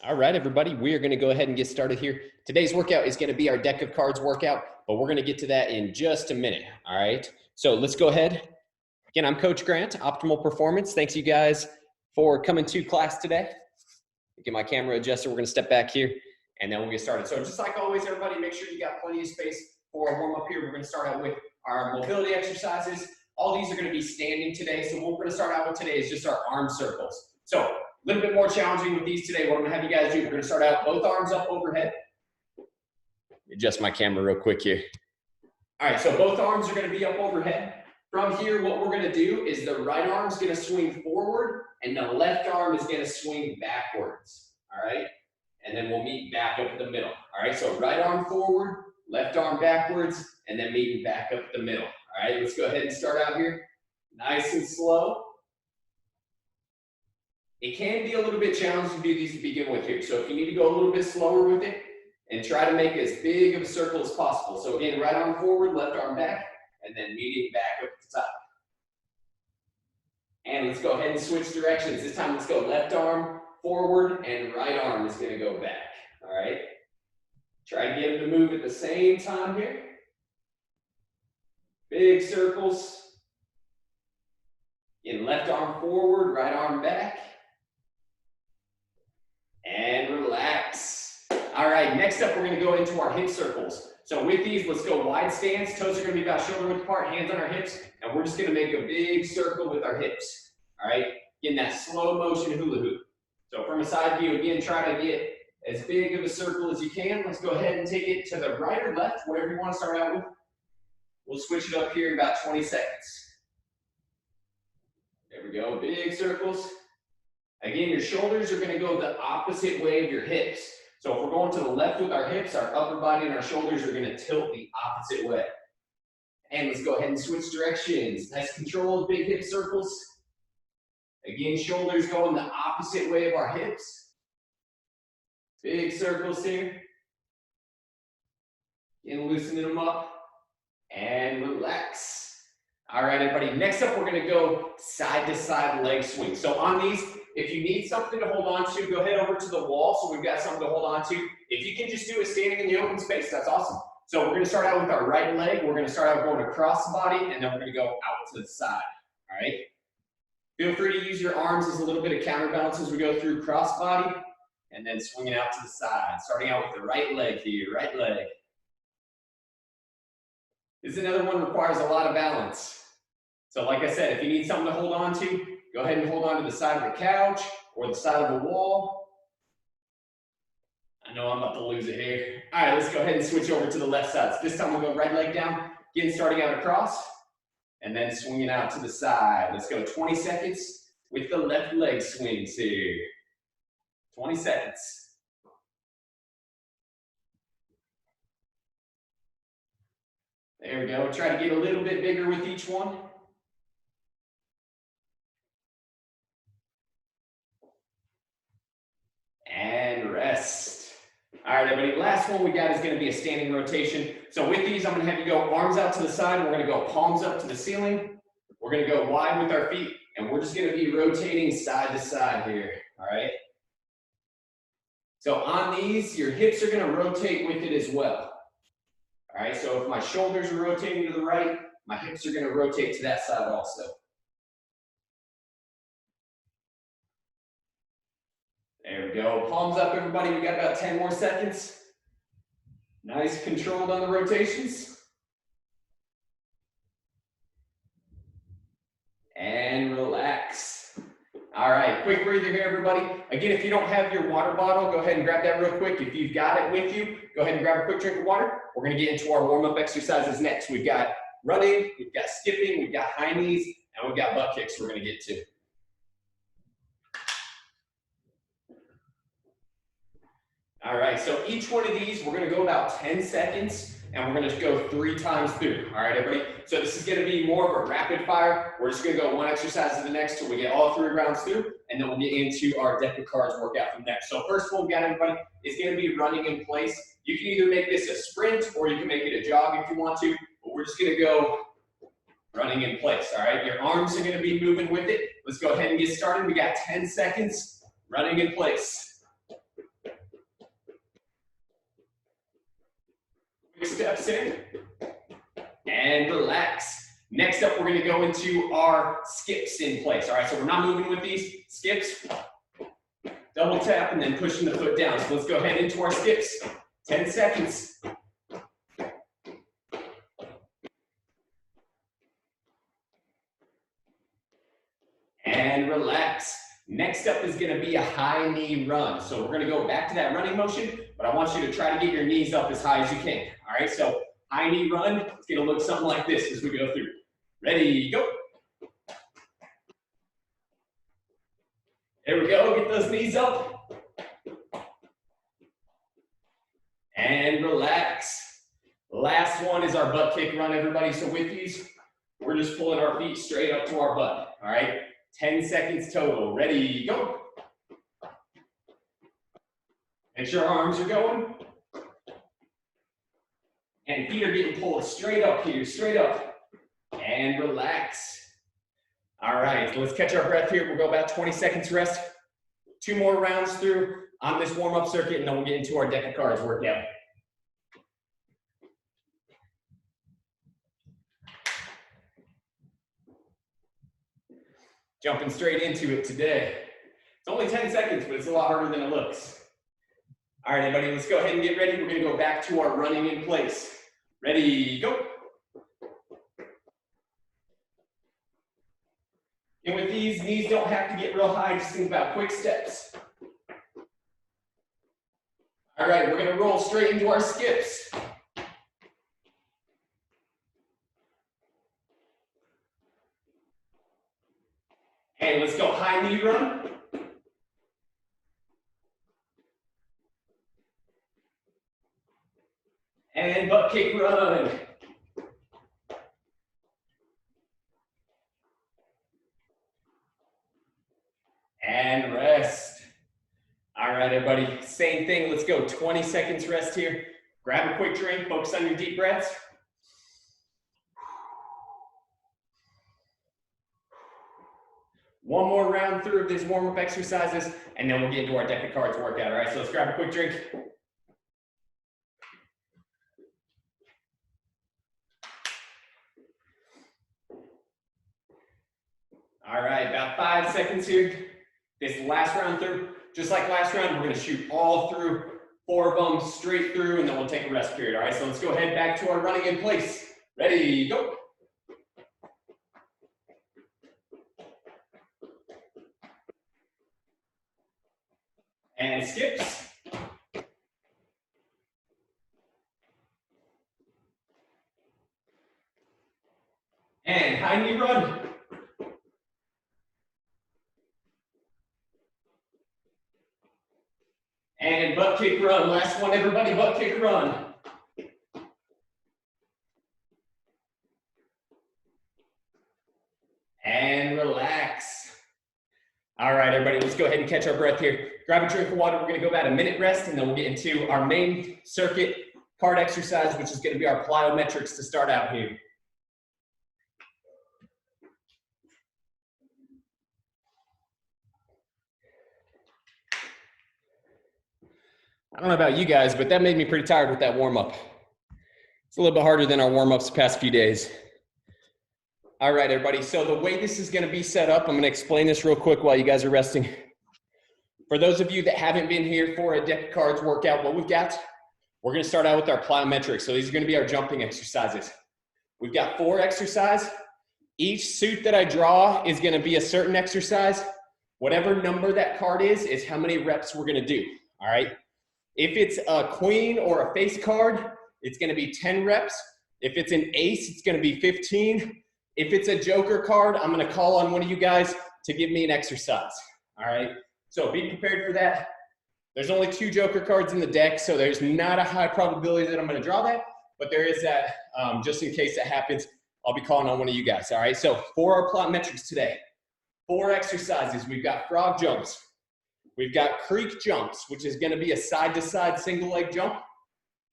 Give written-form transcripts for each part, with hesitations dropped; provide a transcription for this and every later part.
All right, everybody, we are going to go ahead and get started here. Today's workout is going to be our deck of cards workout, but we're going to get to that in just a minute. All right, so let's go ahead. Again, I'm Coach Grant, Optimal Performance. Thanks you guys for coming to class today. Get my camera adjusted. We're going to step back here and then we'll get started. So just like always, everybody, make sure you got plenty of space for a warm up here. We're going to start out with our mobility exercises. All these are going to be standing today. So what we're going to start out with today is just our arm circles. So a little bit more challenging with these today. What I'm going to have you guys do, we're going to start out both arms up overhead. Adjust my camera real quick here. All right, so both arms are going to be up overhead. From here, what we're going to do is the right arm is going to swing forward and the left arm is going to swing backwards. All right, and then we'll meet back up the middle. All right, so right arm forward, left arm backwards, and then meeting back up the middle. All right, let's go ahead and start out here. Nice and slow. It can be a little bit challenging to do these to begin with here. So if you need to go a little bit slower with it and try to make as big of a circle as possible. So again, right arm forward, left arm back, and then meeting back up at the top. And let's go ahead and switch directions. This time let's go left arm forward and right arm is going to go back. All right. Try to get them to move at the same time here. Big circles. In left arm forward, right arm back. And relax. All right, next up, we're going to go into our hip circles. So with these, let's go wide stance. Toes are going to be about shoulder width apart, hands on our hips, and we're just going to make a big circle with our hips. All right, getting that slow motion hula hoop. So from a side view, again, try to get as big of a circle as you can. Let's go ahead and take it to the right or left, whatever you want to start out with. We'll switch it up here in about 20 seconds. There we go, big circles. Again, your shoulders are going to go the opposite way of your hips. So if we're going to the left with our hips, our upper body and our shoulders are going to tilt the opposite way. And let's go ahead and switch directions. Nice controlled big hip circles. Again, shoulders going the opposite way of our hips. Big circles here. Again, loosening them up. And relax. All right, everybody. Next up, we're going to go side-to-side leg swing. So on these, if you need something to hold on to, go ahead over to the wall so we've got something to hold on to. If you can just do it standing in the open space, that's awesome. So we're going to start out with our right leg. We're going to start out going across the body, and then we're going to go out to the side. All right? Feel free to use your arms as a little bit of counterbalance as we go through cross body, and then swinging out to the side. Starting out with the right leg here, right leg. This is another one that requires a lot of balance. So like I said, if you need something to hold on to, go ahead and hold on to the side of the couch or the side of the wall. I know I'm about to lose it here. All right, let's go ahead and switch over to the left side. So this time we'll go right leg down, again starting out across, and then swinging out to the side. Let's go 20 seconds with the left leg swings here. 20 seconds. There we go. Try to get a little bit bigger with each one. And rest. All right, everybody. Last one we got is going to be a standing rotation. So with these, I'm going to have you go arms out to the side. We're going to go palms up to the ceiling. We're going to go wide with our feet, and we're just going to be rotating side to side here. All right. So on these, your hips are going to rotate with it as well. All right, so if my shoulders are rotating to the right, my hips are going to rotate to that side also. There we go. Palms up, everybody. We got about 10 more seconds. Nice controlled on the rotations. And relax. All right, quick breather here, everybody. Again, if you don't have your water bottle, go ahead and grab that real quick. If you've got it with you, go ahead and grab a quick drink of water. We're going to get into our warm-up exercises next. We've got running, we've got skipping, we've got high knees, and we've got butt kicks we're going to get to. All right, so each one of these, we're going to go about 10 seconds, and we're going to go 3 times through. All right, everybody? So this is going to be more of a rapid fire. We're just going to go one exercise to the next till we get all 3 rounds through, and then we'll get into our deck of cards workout from there. So first one we got, everybody, is going to be running in place. You can either make this a sprint or you can make it a jog if you want to, but we're just going to go running in place, all right? Your arms are going to be moving with it. Let's go ahead and get started. We got 10 seconds running in place. Quick steps in and relax. Next up, we're gonna go into our skips in place. All right, so we're not moving with these skips. Double tap and then pushing the foot down. So let's go ahead into our skips. 10 seconds. And relax. Next up is gonna be a high knee run. So we're gonna go back to that running motion, but I want you to try to get your knees up as high as you can. All right, so high knee run, it's gonna look something like this as we go through. Ready, go. There we go, get those knees up. And relax. Last one is our butt kick run, everybody. So with these, we're just pulling our feet straight up to our butt, all right? 10 seconds total. Ready, go. Make sure our arms are going. And feet are getting pulled straight up here, straight up. And relax. All right, let's catch our breath here. We'll go about 20 seconds rest. 2 more rounds through on this warm-up circuit, and then we'll get into our deck of cards workout. Jumping straight into it today. It's only 10 seconds, but it's a lot harder than it looks. All right, everybody, let's go ahead and get ready. We're gonna go back to our running in place. Ready, go. And with these, knees don't have to get real high, just think about quick steps. All right, we're gonna roll straight into our skips. And let's go high knee run. And butt kick run. And rest. All right, everybody, same thing. Let's go 20 seconds rest here. Grab a quick drink, focus on your deep breaths. One more round through of these warm-up exercises, and then we'll get into our deck of cards workout. All right, so let's grab a quick drink. All right, about 5 seconds here. This last round through, just like last round, we're gonna shoot all through, 4 of them straight through, and then we'll take a rest period. All right, so let's go ahead back to our running in place. Ready, go. And skips. And high knee run. And butt kick run. Last one, everybody, butt kick run. And relax. All right, everybody, let's go ahead and catch our breath here. Grab a drink of water. We're gonna go about a minute rest, and then we'll get into our main circuit card exercise, which is gonna be our plyometrics to start out here. I don't know about you guys, but that made me pretty tired with that warm-up. It's a little bit harder than our warm-ups the past few days. All right, everybody, so the way this is gonna be set up, I'm gonna explain this real quick while you guys are resting. For those of you that haven't been here for a deck of cards workout, what we've got, we're gonna start out with our plyometrics. So these are gonna be our jumping exercises. We've got 4 exercises. Each suit that I draw is gonna be a certain exercise. Whatever number that card is how many reps we're gonna do, all right? If it's a queen or a face card, it's gonna be 10 reps. If it's an ace, it's gonna be 15. If it's a joker card, I'm gonna call on one of you guys to give me an exercise, all right? So be prepared for that. There's only 2 joker cards in the deck, so there's not a high probability that I'm gonna draw that, but there is that, just in case that happens, I'll be calling on one of you guys, all right? So for our plyometrics today, 4 exercises. We've got frog jumps. We've got creek jumps, which is gonna be a side-to-side single leg jump.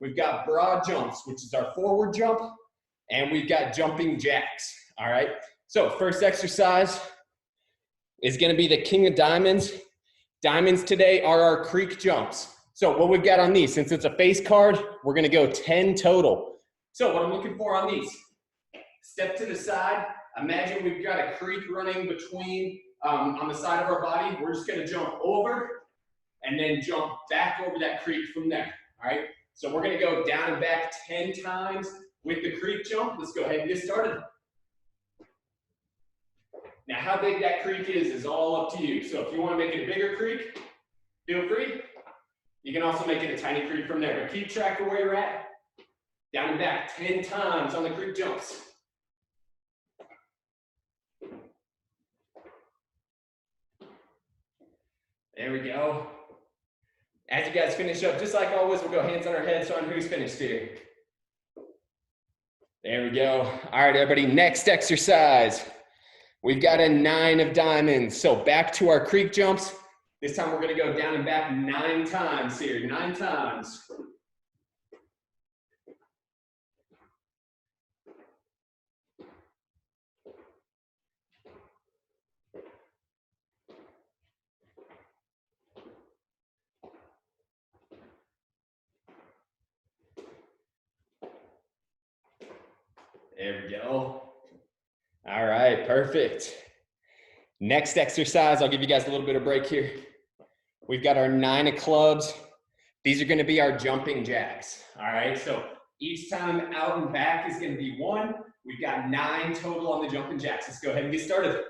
We've got broad jumps, which is our forward jump. And we've got jumping jacks, all right? So first exercise is gonna be the king of diamonds. Diamonds today are our creek jumps. So what we've got on these, since it's a face card, we're gonna go 10 total. So what I'm looking for on these, step to the side. Imagine we've got a creek running between, on the side of our body. We're just gonna jump over and then jump back over that creek from there, all right? So we're gonna go down and back 10 times with the creek jump. Let's go ahead and get started. Now, how big that creek is all up to you. So if you wanna make it a bigger creek, feel free. You can also make it a tiny creek from there, but keep track of where you're at. Down and back 10 times on the creek jumps. There we go. As you guys finish up, just like always, we'll go hands on our heads on who's finished here. There we go. All right, everybody, next exercise. We've got a 9 of diamonds. So back to our creek jumps. This time we're gonna go down and back 9 times here, 9 times. There we go. All right, perfect. Next exercise, I'll give you guys a little bit of break here. We've got our 9 of clubs. These are gonna be our jumping jacks, all right? So each time out and back is gonna be 1. We've got 9 total on the jumping jacks. Let's go ahead and get started.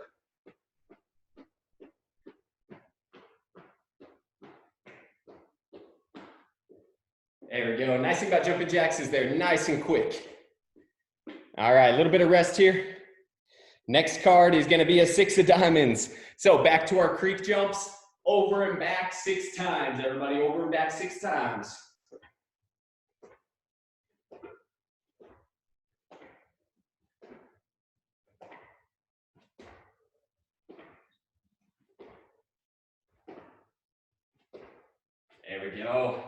There we go. Nice thing about jumping jacks is they're nice and quick. All right, a little bit of rest here. Next card is gonna be a 6 of diamonds. So back to our creek jumps, over and back 6 times. Everybody, over and back 6 times. There we go.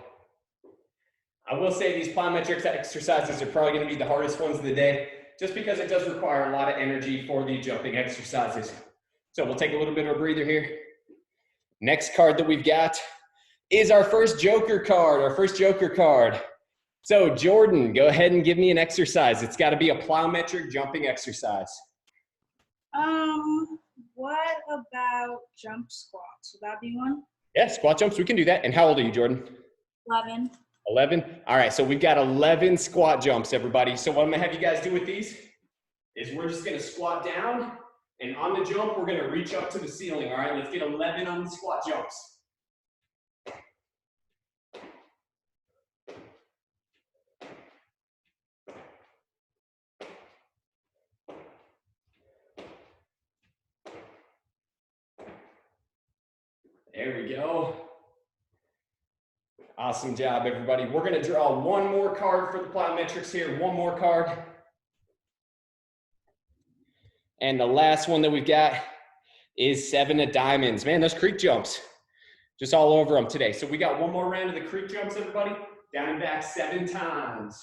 I will say these plyometrics exercises are probably gonna be the hardest ones of the day, just because it does require a lot of energy for the jumping exercises. So we'll take a little bit of a breather here. Next card that we've got is our first Joker card, So Jordan, go ahead and give me an exercise. It's gotta be a plyometric jumping exercise. What about jump squats? Would that be one? Yeah, squat jumps, we can do that. And how old are you, Jordan? 11. 11? All right, so we've got 11 squat jumps, everybody. So what I'm gonna have you guys do with these is we're just gonna squat down, and on the jump, we're gonna reach up to the ceiling, all right? Let's get 11 on the squat jumps. There we go. Awesome job, everybody. We're gonna draw one more card for the plyometrics here, one more card. And the last one that we've got is 7 of diamonds. Man, those creek jumps, just all over them today. So we got one more round of the creek jumps, everybody. Down and back 7 times.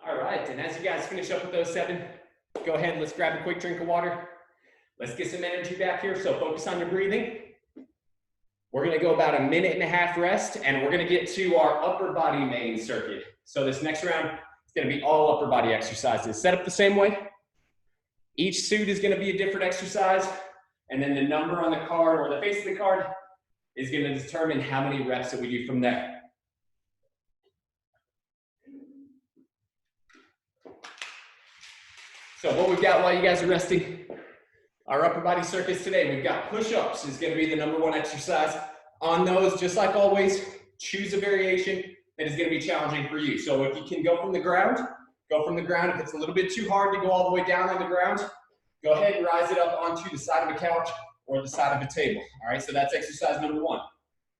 All right, and as you guys finish up with those 7, go ahead, let's grab a quick drink of water. Let's get some energy back here, so focus on your breathing. We're gonna go about a 1.5 minute rest, and we're gonna get to our upper body main circuit. So this next round is gonna be all upper body exercises. Set up the same way. Each suit is gonna be a different exercise, and then the number on the card or the face of the card is gonna determine how many reps that we do from there. So what we've got while you guys are resting, our upper body circuits today, we've got push-ups is gonna be the #1 exercise. On those, just like always, choose a variation that is gonna be challenging for you. So if you can go from the ground, go from the ground. If it's a little bit too hard to go all the way down on the ground, go ahead and rise it up onto the side of a couch or the side of a table. All right, so that's exercise #1.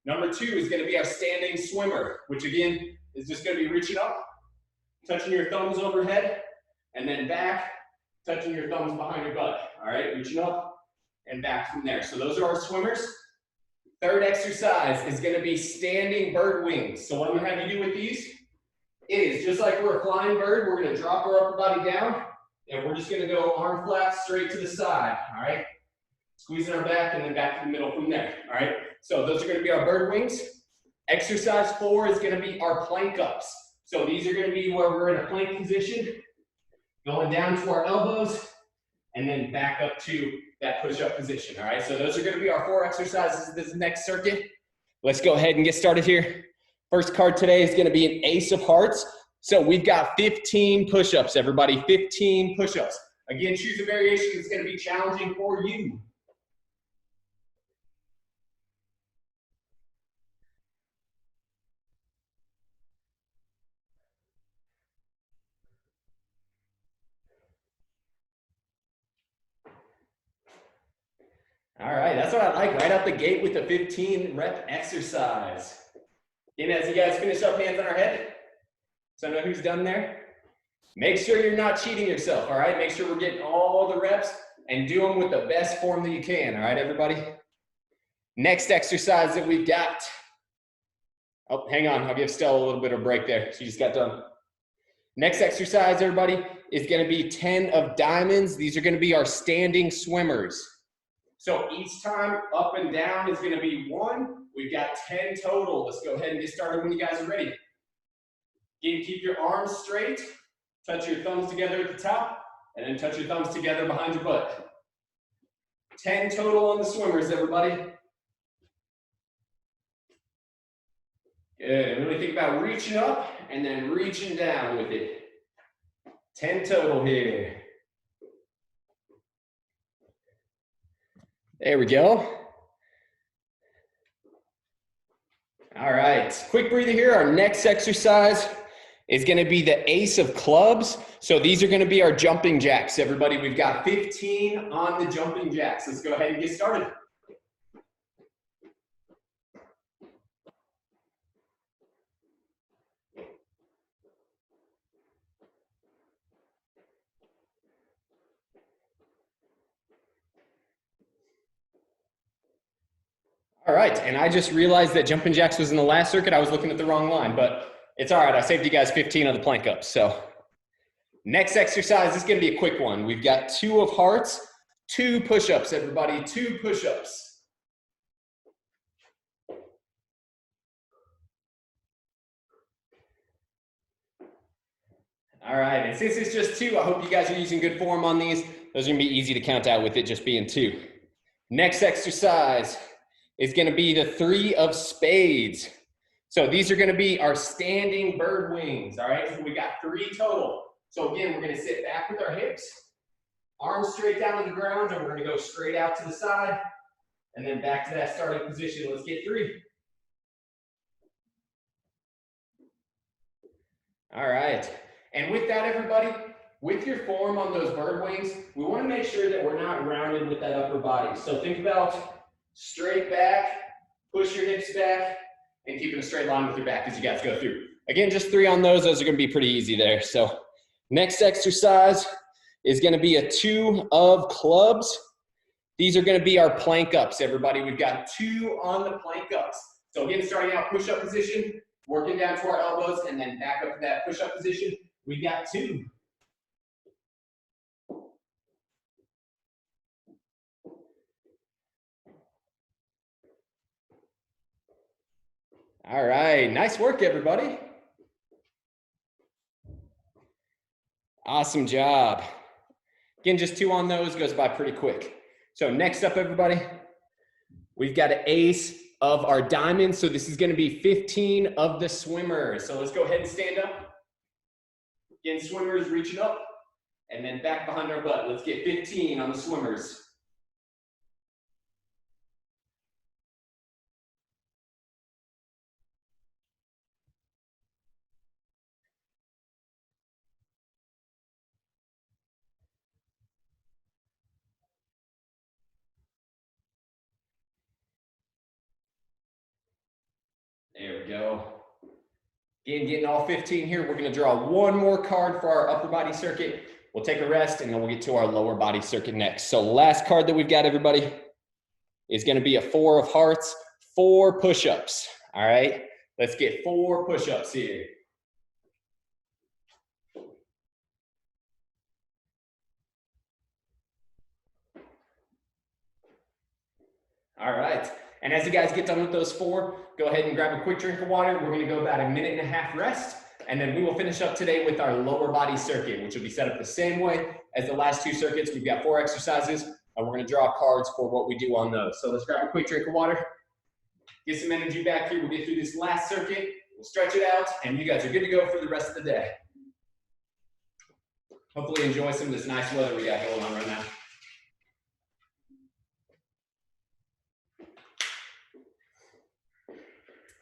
#2 is gonna be our standing swimmer, which again, is just gonna be reaching up, touching your thumbs overhead, and then back, touching your thumbs behind your butt, all right? Reaching up and back from there. So those are our swimmers. Third exercise is going to be standing bird wings. So what I'm going to have you do with these is, just like we're a flying bird, we're going to drop our upper body down, and we're just going to go arm flat straight to the side, all right? Squeezing our back and then back to the middle from there, all right? So those are going to be our bird wings. Exercise 4 is going to be our plank ups. So these are going to be where we're in a plank position, going down to our elbows, and then back up to that push-up position, all right? So those are going to be our 4 exercises of this next circuit. Let's go ahead and get started here. First card today is going to be an ace of hearts. So we've got 15 push-ups, everybody, 15 push-ups. Again, choose a variation that's going to be challenging for you. All right, that's what I like, right out the gate with the 15 rep exercise. And as you guys finish up, hands on our head, so I know who's done there. Make sure you're not cheating yourself, all right? Make sure we're getting all the reps and do them with the best form that you can, all right, everybody? Next exercise that we've got. Oh, hang on, I'll give Stella a little bit of a break there. She just got done. Next exercise, everybody, is gonna be 10 of diamonds. These are gonna be our standing swimmers. So each time up and down is going to be 1. We've got 10 total. Let's go ahead and get started when you guys are ready. Again, keep your arms straight. Touch your thumbs together at the top, and then touch your thumbs together behind your butt. 10 total on the swimmers, everybody. Good. Really think about reaching up and then reaching down with it. 10 total here. There we go. All right, quick breather here. Our next exercise is going to be the ace of clubs. So these are going to be our jumping jacks, everybody. We've got 15 on the jumping jacks. Let's go ahead and get started. All right, and I just realized that jumping jacks was in the last circuit. I was looking at the wrong line, but it's all right. I saved you guys 15 on the plank ups. So next exercise is going to be a quick one. We've got 2 of hearts, 2 push-ups, everybody, 2 push-ups. All right, and since it's just 2, I hope you guys are using good form on these. Those are going to be easy to count out with it just being 2. Next exercise is going to be the 3 of spades. So these are going to be our standing bird wings, all right? So we got 3 total. So again, we're going to sit back with our hips, arms straight down on the ground, and we're going to go straight out to the side, and then back to that starting position. Let's get 3. All right, and with that, everybody, with your form on those bird wings, we want to make sure that we're not rounded with that upper body. So think about straight back, push your hips back, and keep in a straight line with your back as you guys go through. Again, just 3 on those. Those are going to be pretty easy there. So next exercise is going to be a 2 of clubs. These are going to be our plank ups, everybody. We've got 2 on the plank ups. So again, starting out push-up position, working down to our elbows, and then back up to that push-up position. We've got 2. All right, nice work, everybody. Awesome job. Again, just 2 on those, goes by pretty quick. So next up, everybody, we've got an ace of our diamonds. So this is going to be 15 of the swimmers. So let's go ahead and stand up. Again, swimmers reaching up and then back behind our butt. Let's get 15 on the swimmers. There we go. Again, getting all 15 here. We're going to draw 1 more card for our upper body circuit. We'll take a rest, and then we'll get to our lower body circuit next. So last card that we've got, everybody, is going to be a 4 of hearts, 4 push-ups. All right, let's get 4 push-ups here. All right, and as you guys get done with those 4, go ahead and grab a quick drink of water. We're gonna go about a minute and a half rest, and then we will finish up today with our lower body circuit, which will be set up the same way as the last 2 circuits. We've got 4 exercises, and we're gonna draw cards for what we do on those. So let's grab a quick drink of water, get some energy back here. We'll get through this last circuit, we'll stretch it out, and you guys are good to go for the rest of the day. Hopefully enjoy some of this nice weather we got going on right now.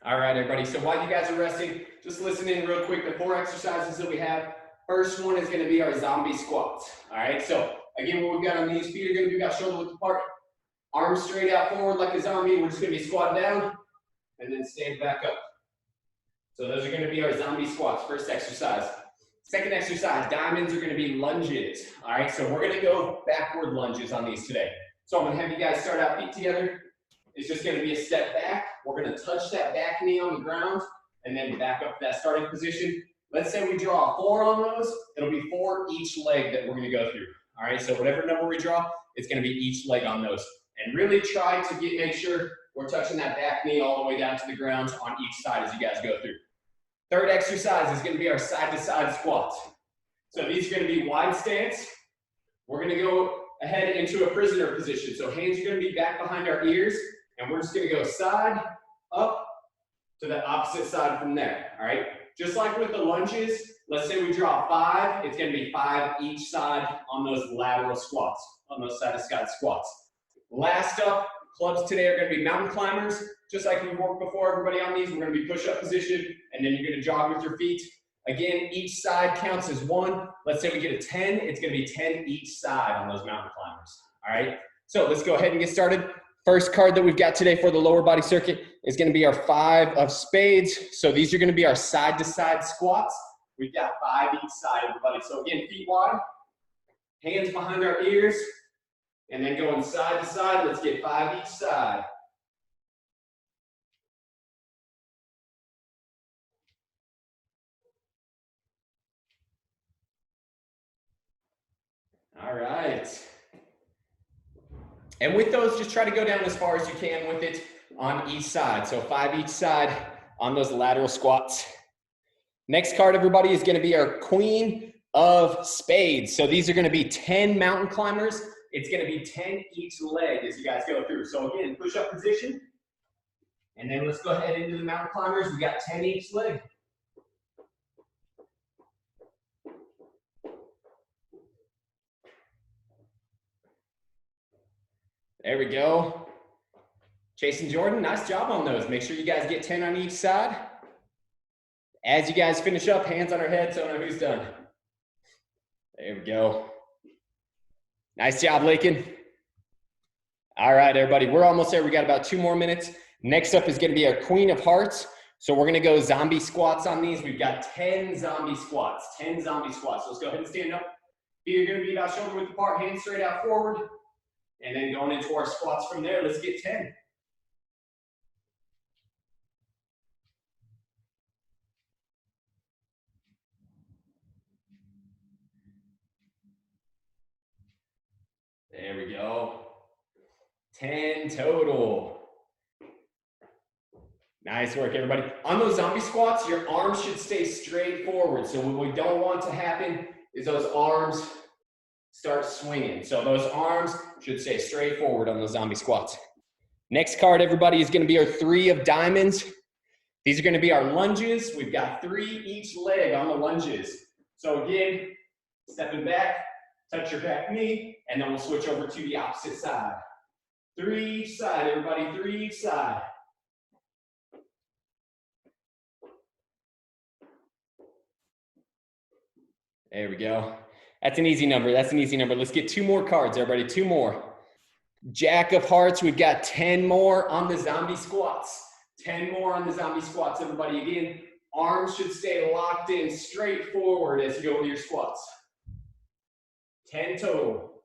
All right, everybody, so while you guys are resting, just listen in real quick. The 4 exercises that we have, first one is gonna be our zombie squats. All right, so again, what we've got on these feet are gonna be about shoulder width apart, arms straight out forward like a zombie. We're just gonna be squatting down and then stand back up. So those are gonna be our zombie squats, first exercise. Second exercise, diamonds are gonna be lunges. All right, so we're gonna go backward lunges on these today. So I'm gonna have you guys start out feet together. It's just gonna be a step back. We're gonna touch that back knee on the ground and then back up to that starting position. Let's say we draw a 4 on those. It'll be 4 each leg that we're gonna go through. All right, so whatever number we draw, it's gonna be each leg on those. And really try to make sure we're touching that back knee all the way down to the ground on each side as you guys go through. Third exercise is gonna be our side-to-side squats. So these are gonna be wide stance. We're gonna go ahead into a prisoner position. So hands are gonna be back behind our ears, and we're just gonna go side, up, to the opposite side from there, all right? Just like with the lunges, let's say we draw 5, it's gonna be 5 each side on those lateral squats, on those side-to-side squats. Last up, clubs today are gonna be mountain climbers. Just like we worked before, everybody on these, we're gonna be push-up position, and then you're gonna jog with your feet. Again, each side counts as 1. Let's say we get a 10, it's gonna be 10 each side on those mountain climbers, all right? So let's go ahead and get started. First card that we've got today for the lower body circuit is gonna be our 5 of spades. So these are gonna be our side-to-side squats. We've got 5 each side, everybody. So again, feet wide, hands behind our ears, and then going side to side. Let's get 5 each side. All right. And with those, just try to go down as far as you can with it on each side. So 5 each side on those lateral squats. Next card, everybody, is gonna be our queen of spades. So these are gonna be 10 mountain climbers. It's gonna be 10 each leg as you guys go through. So again, push-up position. And then let's go ahead into the mountain climbers. We got 10 each leg. There we go. Chase and Jordan, nice job on those. Make sure you guys get 10 on each side. As you guys finish up, hands on our head so I know who's done. There we go. Nice job, Lakin. All right, everybody, we're almost there. We got about 2 more minutes. Next up is gonna be our queen of hearts. So we're gonna go zombie squats on these. We've got 10 zombie squats, 10 zombie squats. So let's go ahead and stand up. Feet are gonna be about shoulder width apart, hands straight out forward. And then going into our squats from there, let's get 10. There we go. 10 total. Nice work, everybody. On those zombie squats, your arms should stay straight forward. So what we don't want to happen is those arms start swinging. So those arms should stay straight forward on those zombie squats. Next card, everybody, is going to be our 3 of diamonds. These are going to be our lunges. We've got 3 each leg on the lunges. So again, stepping back, touch your back knee, and then we'll switch over to the opposite side. 3 each side, everybody, 3 each side. There we go. That's an easy number. That's an easy number. Let's get 2 more cards, everybody. 2 more. Jack of hearts. We've got 10 more on the zombie squats. 10 more on the zombie squats, everybody. Again, arms should stay locked in straight forward as you go into your squats. 10 total.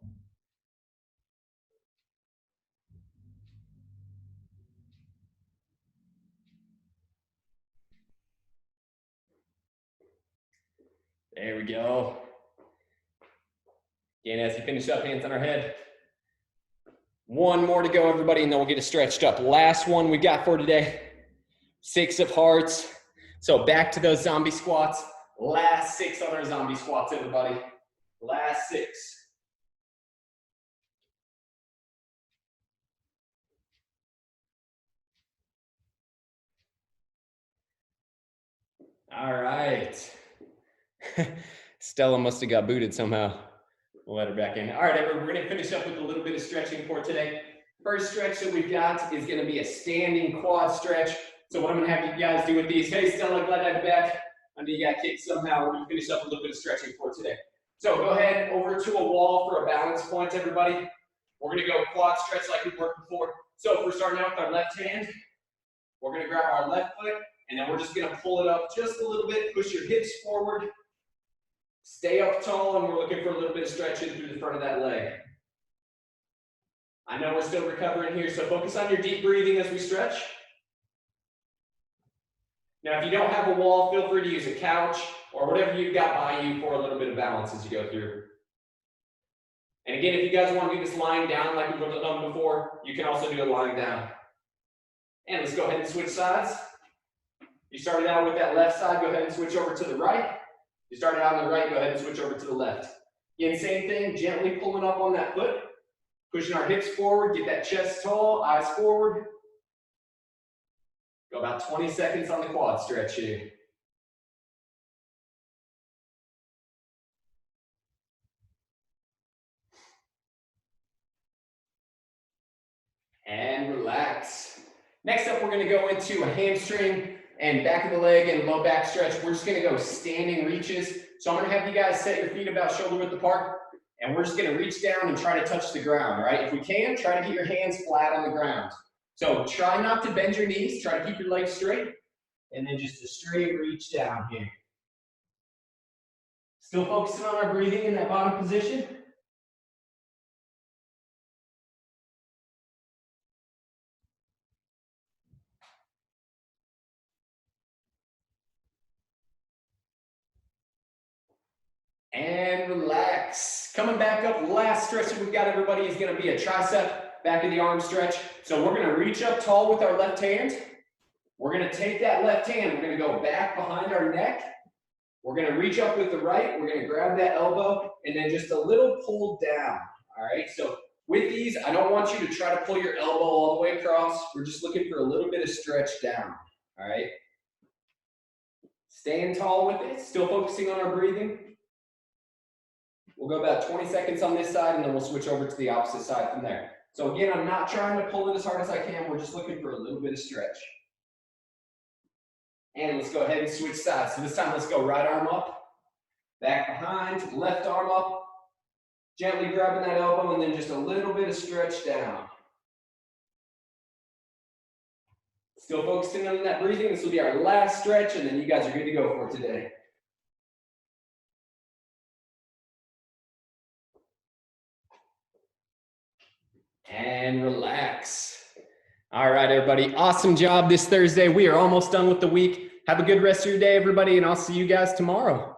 There we go. Again, as you finish up, hands on our head. One more to go, everybody, and then we'll get it stretched up. Last one we got for today. 6 of hearts. So back to those zombie squats. Last 6 on our zombie squats, everybody. Last 6. All right. Stella must have got booted somehow. We'll let her back in. All right, everyone, we're going to finish up with a little bit of stretching for today. First stretch that we've got is going to be a standing quad stretch. So what I'm going to have you guys do with these, hey, Stella, glad to have you back. I know you got kicked somehow. We're going to finish up a little bit of stretching for today. So go ahead over to a wall for a balance point, everybody. We're going to go quad stretch like we worked before. So if we're starting out with our left hand, we're going to grab our left foot, and then we're just going to pull it up just a little bit. Push your hips forward. Stay up tall, and we're looking for a little bit of stretching through the front of that leg. I know we're still recovering here, so focus on your deep breathing as we stretch. Now, if you don't have a wall, feel free to use a couch or whatever you've got by you for a little bit of balance as you go through. And again, if you guys want to do this lying down like we've done before, you can also do it lying down. And let's go ahead and switch sides. You started out with that left side, go ahead and switch over to the right. You started out on the right, go ahead and switch over to the left. Again, same thing, gently pulling up on that foot, pushing our hips forward, get that chest tall, eyes forward. Go about 20 seconds on the quad stretch here. And relax. Next up, we're going to go into a hamstring and back of the leg and low back stretch. We're just going to go standing reaches. So I'm going to have you guys set your feet about shoulder width apart, and we're just going to reach down and try to touch the ground, all right? If we can, try to get your hands flat on the ground. So try not to bend your knees. Try to keep your legs straight, and then just a straight reach down here. Still focusing on our breathing in that bottom position. And relax. Coming back up, last stretch that we've got, everybody, is going to be a tricep back of the arm stretch. So we're going to reach up tall with our left hand. We're going to take that left hand. We're going to go back behind our neck. We're going to reach up with the right. We're going to grab that elbow and then just a little pull down. All right. So with these, I don't want you to try to pull your elbow all the way across. We're just looking for a little bit of stretch down. All right. Staying tall with it. Still focusing on our breathing. We'll go about 20 seconds on this side, and then we'll switch over to the opposite side from there. So again, I'm not trying to pull it as hard as I can. We're just looking for a little bit of stretch. And let's go ahead and switch sides. So this time, let's go right arm up, back behind, left arm up, gently grabbing that elbow, and then just a little bit of stretch down. Still focusing on that breathing. This will be our last stretch, and then you guys are good to go for today. And relax. All right, everybody. Awesome job this Thursday. We are almost done with the week. Have a good rest of your day, everybody, and I'll see you guys tomorrow.